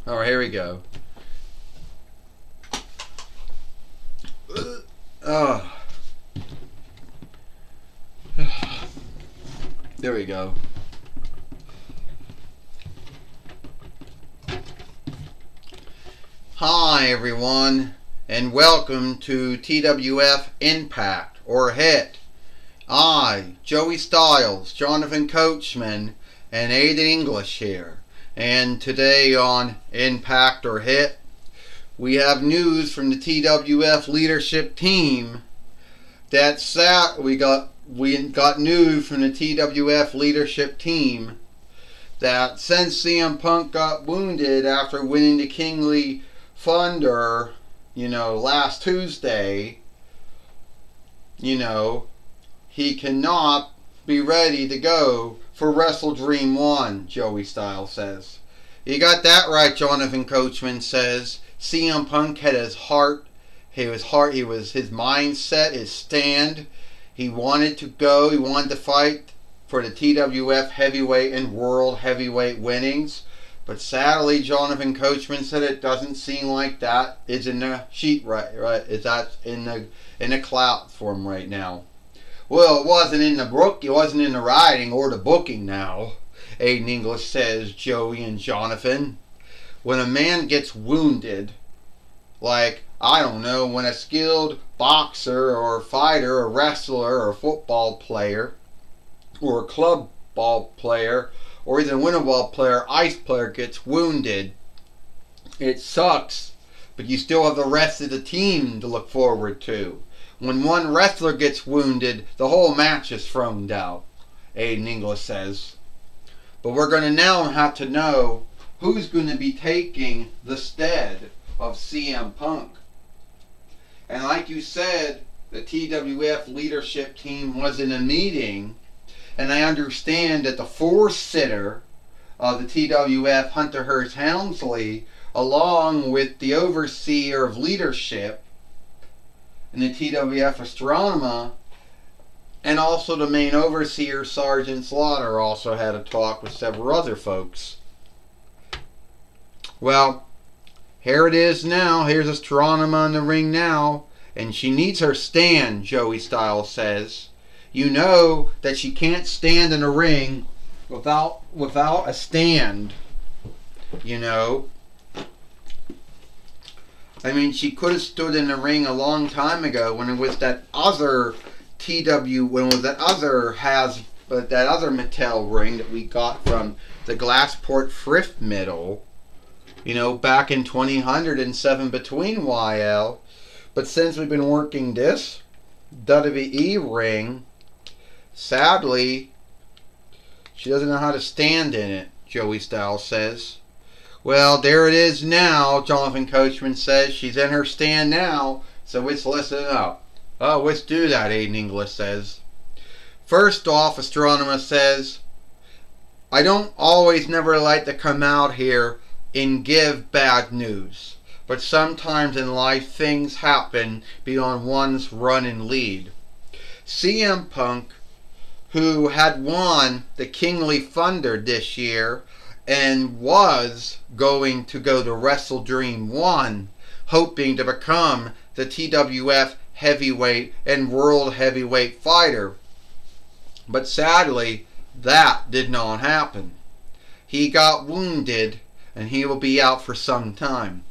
Alright, here we go. There we go. Hi everyone, and welcome to TWF Impact or Hit. I, Joey Styles, Jonathan Coachman, and Aiden English here. And today on Impact or Hit, we have news from the TWF leadership team. We got news from the TWF leadership team that since CM Punk got wounded after winning the Kingly Thunder, last Tuesday, he cannot be ready to go for WrestleDream 1, Joey Styles says. You got that right, Jonathan Coachman says. CM Punk had his his mindset, his stand. He wanted to go, he wanted to fight for the TWF heavyweight and world heavyweight winnings. But sadly, Jonathan Coachman said it doesn't seem like that is in the sheet right? Is that in the clout for him right now? Well, it wasn't in the book, it wasn't in the writing or the booking now. Aiden English says, Joey and Jonathan. When a man gets wounded, like, I don't know, when a skilled boxer or fighter or wrestler or football player or a club ball player or even a winter ball player, ice player gets wounded, it sucks, but you still have the rest of the team to look forward to. When one wrestler gets wounded, the whole match is thrown out, Aiden English says. But we're going to now have to know who's going to be taking the stead of CM Punk. And like you said, the TWF leadership team was in a meeting, and I understand that the four-sitter of the TWF, Hunter Hearst Helmsley, along with the overseer of leadership in the TWF Astronema, and also the main overseer, Sergeant Slaughter, also had a talk with several other folks. Well, here it is now. Here's Astronema in the ring now, and she needs her stand, Joey Styles says. You know that she can't stand in a ring without a stand. I mean, she could have stood in the ring a long time ago when it was that other that other Mattel ring that we got from the Glassport Thrift Middle, back in 2007 between YL. But since we've been working this WWE ring, sadly, she doesn't know how to stand in it, Joey Styles says. Well, there it is now, Jonathan Coachman says. She's in her stand now, so let's listen up. Oh, let's do that, Aiden English says. First off, Astronema says, I don't always never like to come out here and give bad news. But sometimes in life things happen beyond one's run and lead. CM Punk, who had won the Kingly Thunder this year and was going to go to WrestleDream 1, hoping to become the TWF heavyweight and world heavyweight fighter. But sadly, that did not happen. He got wounded and he will be out for some time.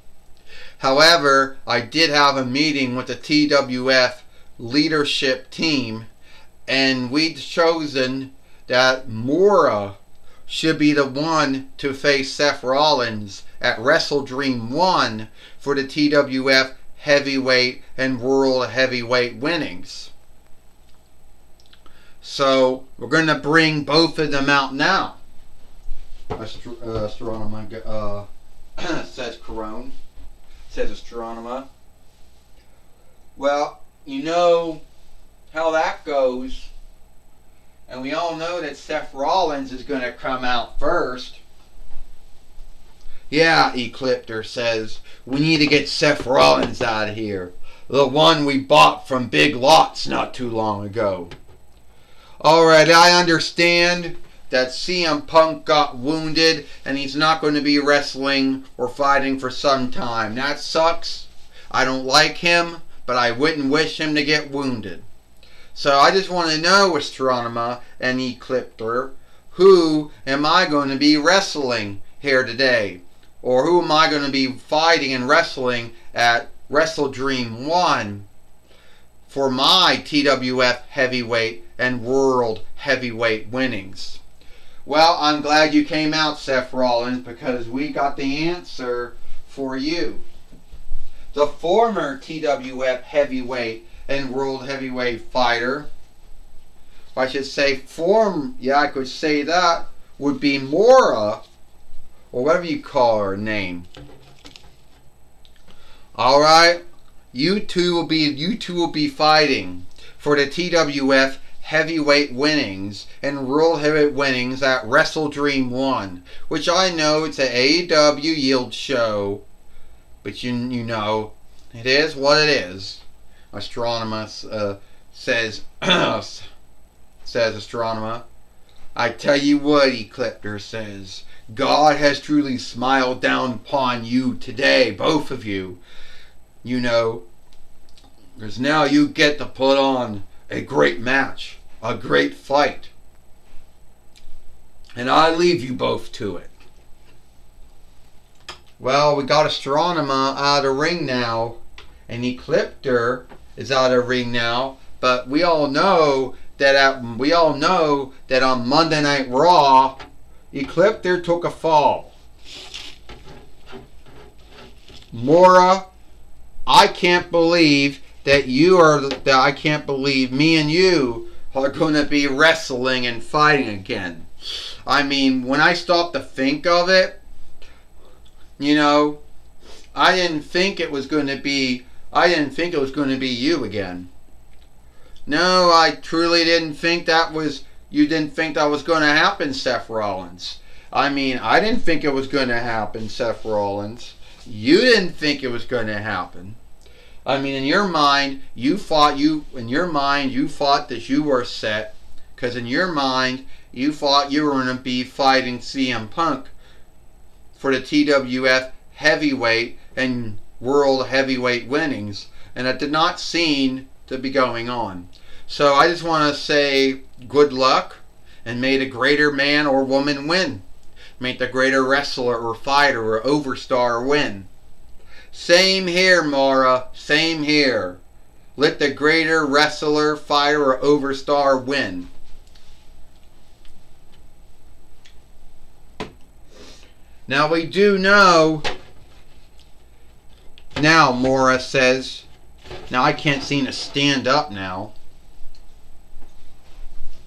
However, I did have a meeting with the TWF leadership team, and we'd chosen that Mora should be the one to face Seth Rollins at WrestleDream 1 for the TWF heavyweight and world heavyweight winnings. So we're going to bring both of them out now. Astronema says Corone. Says Astronema. Well, you know how that goes. And we all know that Seth Rollins is going to come out first. Yeah, Ecliptor says, we need to get Seth Rollins out of here. The one we bought from Big Lots not too long ago. Alright, I understand that CM Punk got wounded and he's not going to be wrestling or fighting for some time. That sucks. I don't like him, but I wouldn't wish him to get wounded. So I just want to know, Astronema and Ecliptor, who am I going to be wrestling here today? Or who am I going to be fighting and wrestling at Wrestle Dream 1 for my TWF Heavyweight and World Heavyweight winnings? Well, I'm glad you came out, Seth Rollins, because we got the answer for you. The former TWF Heavyweight and World Heavyweight fighter, I should say I could say that, would be Mora, or whatever you call her name. Alright, you two will be fighting for the TWF Heavyweight winnings and World Heavyweight winnings at Wrestle Dream 1, which I know it's an AEW Yield show, but you know, it is what it is. Astronema says Astronema. I tell you what, Ecliptor says, God has truly smiled down upon you today, both of you. You know, because now you get to put on a great match, a great fight. And I leave you both to it. Well, we got Astronema out of the ring now, and Ecliptor is out of the ring now, but we all know that on Monday Night Raw, Ecliptor took a fall. Mora, I can't believe I can't believe me and you are going to be wrestling and fighting again. I mean, when I stopped to think of it, you know, I didn't think it was going to be you again. No, I truly didn't think you didn't think that was going to happen, Seth Rollins. I mean, I didn't think it was going to happen, Seth Rollins. You didn't think it was going to happen. I mean, in your mind, you thought that you were set, because in your mind, you thought you were going to be fighting CM Punk for the TWF Heavyweight and World Heavyweight winnings, and it did not seem to be going on. So I just want to say good luck, and may the greater man or woman win. May the greater wrestler or fighter or overstar win. Same here, Mora. Same here. Let the greater wrestler, fighter, or overstar win. Now we do know. Now, Mora says. Now I can't seem to stand up now.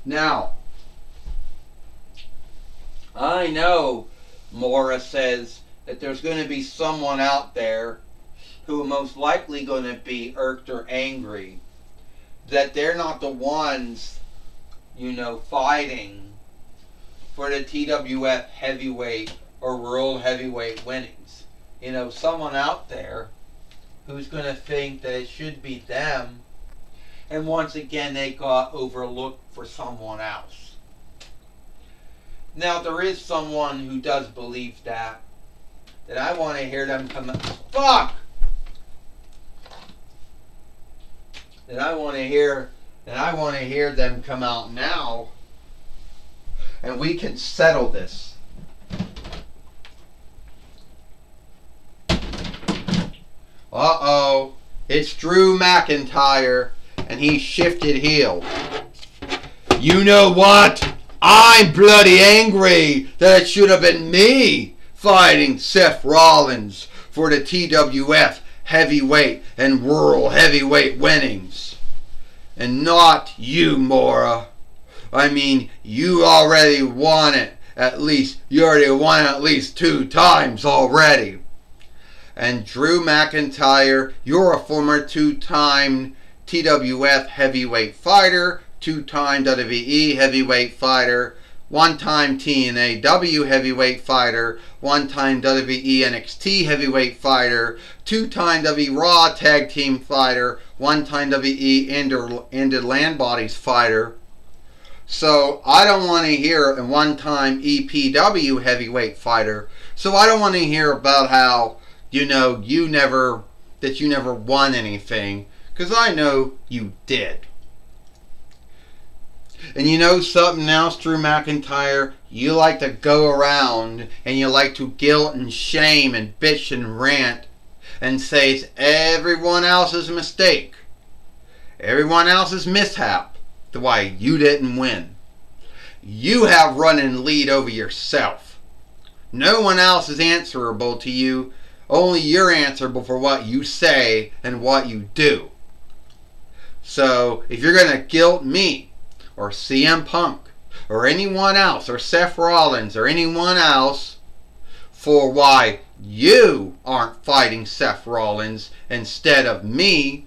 Now, I know, Mora says, that there's going to be someone out there who are most likely going to be irked or angry that they're not the ones, you know, fighting for the TWF Heavyweight or World Heavyweight winnings. You know, someone out there who's going to think that it should be them, and once again they got overlooked for someone else. Now, there is someone who does believe that I want to hear them come out. Fuck! That I want to hear them come out now, and we can settle this. Uh-oh. It's Drew McIntyre, and he shifted heel. You know what? I'm bloody angry that it should have been me fighting Seth Rollins for the TWF Heavyweight and World Heavyweight winnings. And not you, Mora. I mean, you already won it. You already won it at least 2 times already. And Drew McIntyre, you're a former 2-time TWF heavyweight fighter, 2-time WWE heavyweight fighter, 1-time TNA heavyweight fighter, 1-time WWE NXT heavyweight fighter, 2-time WWE Raw tag team fighter, 1-time WWE Ended Land Bodies fighter. So I don't want to hear a one-time EPW heavyweight fighter. So I don't want to hear about how, you never won anything. Because I know you did. And you know something else, Drew McIntyre? You like to go around and you like to guilt and shame and bitch and rant and say it's everyone else's mistake. Everyone else's mishap. The why you didn't win. You have running lead over yourself. No one else is answerable to you. Only you're answerable for what you say and what you do. So if you're going to guilt me or CM Punk or anyone else or Seth Rollins or anyone else for why you aren't fighting Seth Rollins instead of me,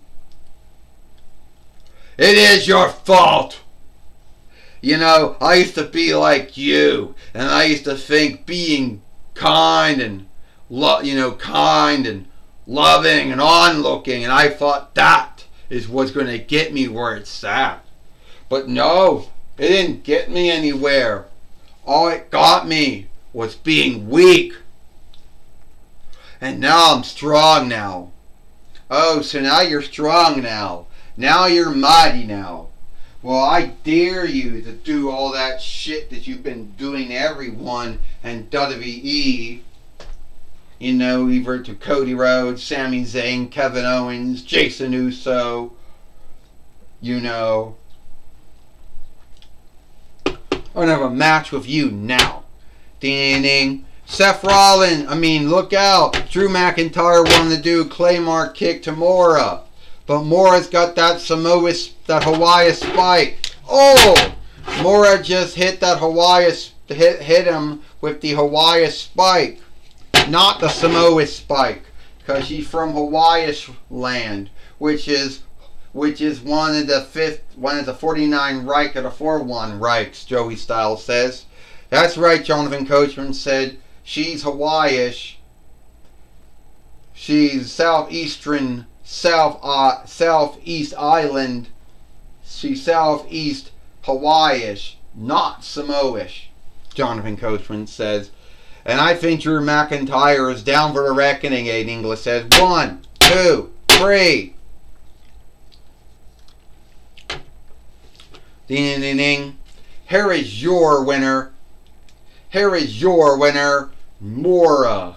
it is your fault. I used to be like you, and I used to think being kind and kind and loving and onlooking, and I thought that was going to get me where it's at. But no, it didn't get me anywhere. All it got me was being weak. And now I'm strong now. Oh, so now you're strong now. Now you're mighty now. Well, I dare you to do all that shit that you've been doing to everyone in WWE. Either to Cody Rhodes, Sami Zayn, Kevin Owens, Jason Uso. I want to have a match with you now. Ding, ding. Seth Rollins, look out. Drew McIntyre wanted to do a Claymore kick to Mora. But Mora's got that Hawaii spike. Oh! Mora just hit that hit him with the Hawaii spike. Not the Samoa spike. Because she's from Hawaii land. Which is one of the 49 Reich of the 4-1 Reichs, Joey Styles says. That's right, Jonathan Coachman said. She's Hawaiish. She's southeast island. She's southeast Hawaiish, not Samoish, Jonathan Coachman says. And I think Drew McIntyre is down for the reckoning, Aiden English says. 1, 2, 3. Ding, ding, ding. Here is your winner. Here is your winner, Mora.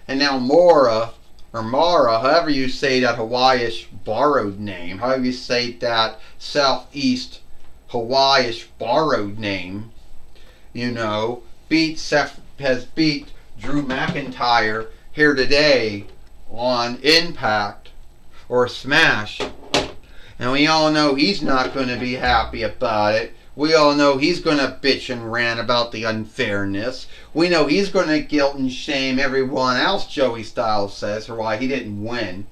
And now Mora, or Mara, however you say that Hawaiish borrowed name, however you say that southeast Hawaiish borrowed name, has beat Drew McIntyre here today on Impact or Smash. And we all know he's not going to be happy about it. We all know he's going to bitch and rant about the unfairness. We know he's going to guilt and shame everyone else, Joey Styles says, for why he didn't win.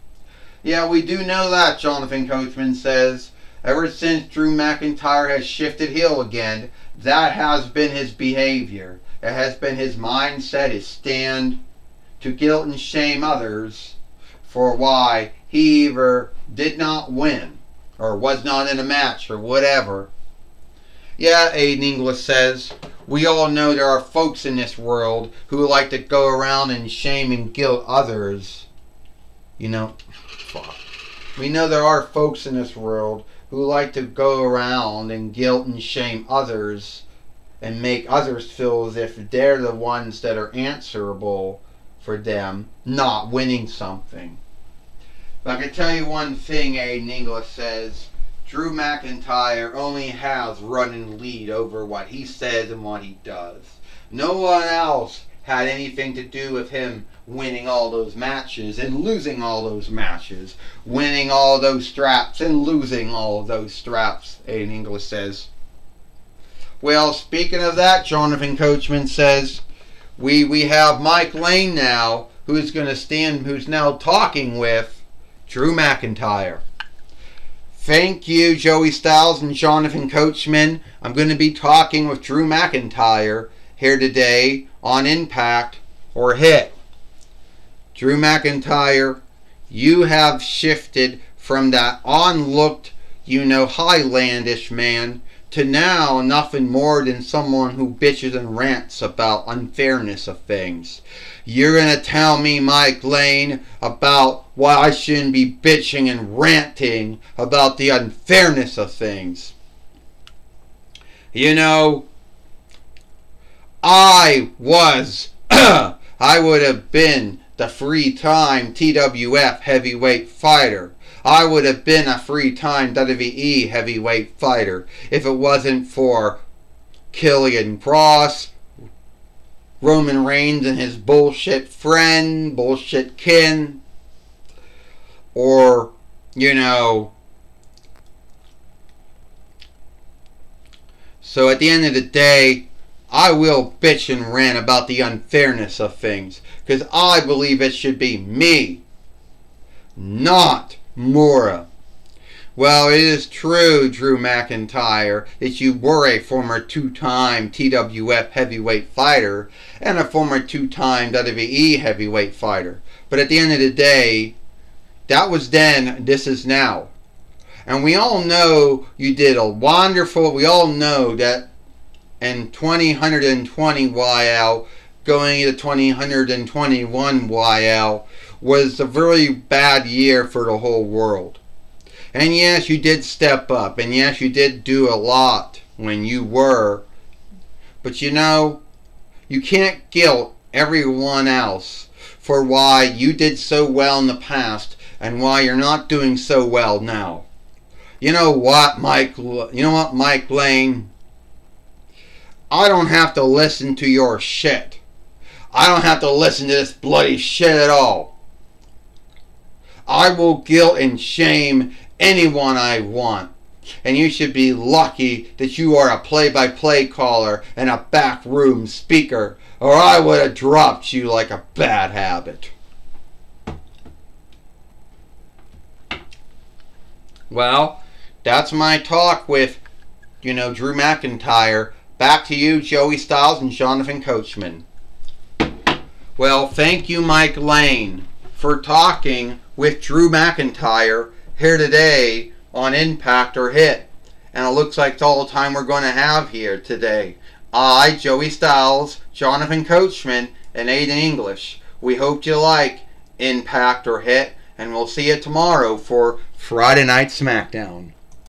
Yeah, we do know that, Jonathan Coachman says. Ever since Drew McIntyre has shifted heel again, that has been his behavior. It has been his mindset, his stand to guilt and shame others for why he either did not win or was not in a match or whatever. Yeah, Aiden English says, we all know there are folks in this world who like to go around and shame and guilt others. We know there are folks in this world who like to go around and guilt and shame others and make others feel as if they're the ones that are answerable for them not winning something. But I can tell you one thing, Aiden English says, Drew McIntyre only has running lead over what he says and what he does. No one else had anything to do with him winning all those matches and losing all those matches. Winning all those straps and losing all those straps, Aiden English says. Well, speaking of that, Jonathan Coachman says, we have Mike Lane now, who's now talking with Drew McIntyre. Thank you, Joey Styles and Jonathan Coachman. I'm going to be talking with Drew McIntyre here today on Impact or Hit. Drew McIntyre, you have shifted from that onlooked, Highlandish man to now nothing more than someone who bitches and rants about unfairness of things. You're gonna tell me, Mike Lane, about why I shouldn't be bitching and ranting about the unfairness of things. You know, I would have been the 3-time TWF heavyweight fighter. I would have been a 3-time WWE heavyweight fighter if it wasn't for Killian Cross, Roman Reigns and his bullshit friend, bullshit kin, or, you know. So at the end of the day, I will bitch and rant about the unfairness of things, because I believe it should be me, not Mora. Well, it is true, Drew McIntyre, that you were a former 2-time TWF heavyweight fighter and a former 2-time WWE heavyweight fighter. But at the end of the day, that was then, this is now. And we all know you did a wonderful, we all know that in 2020 YL, going into 2021 YL, was a very bad year for the whole world. And yes, you did step up, and yes, you did do a lot when you were. But you know, you can't guilt everyone else for why you did so well in the past and why you're not doing so well now. You know what, Mike Lane? I don't have to listen to your shit. I don't have to listen to this bloody shit at all. I will guilt and shame anyone I want. And you should be lucky that you are a play-by-play caller and a backroom speaker, or I would have dropped you like a bad habit. Well, that's my talk with, Drew McIntyre. Back to you, Joey Styles and Jonathan Coachman. Well, thank you, Mike Lane, for talking with Drew McIntyre here today on Impact or Hit. And it looks like it's all the time we're going to have here today. I, Joey Styles, Jonathan Coachman, and Aiden English. We hope you like Impact or Hit, and we'll see you tomorrow for Friday Night SmackDown.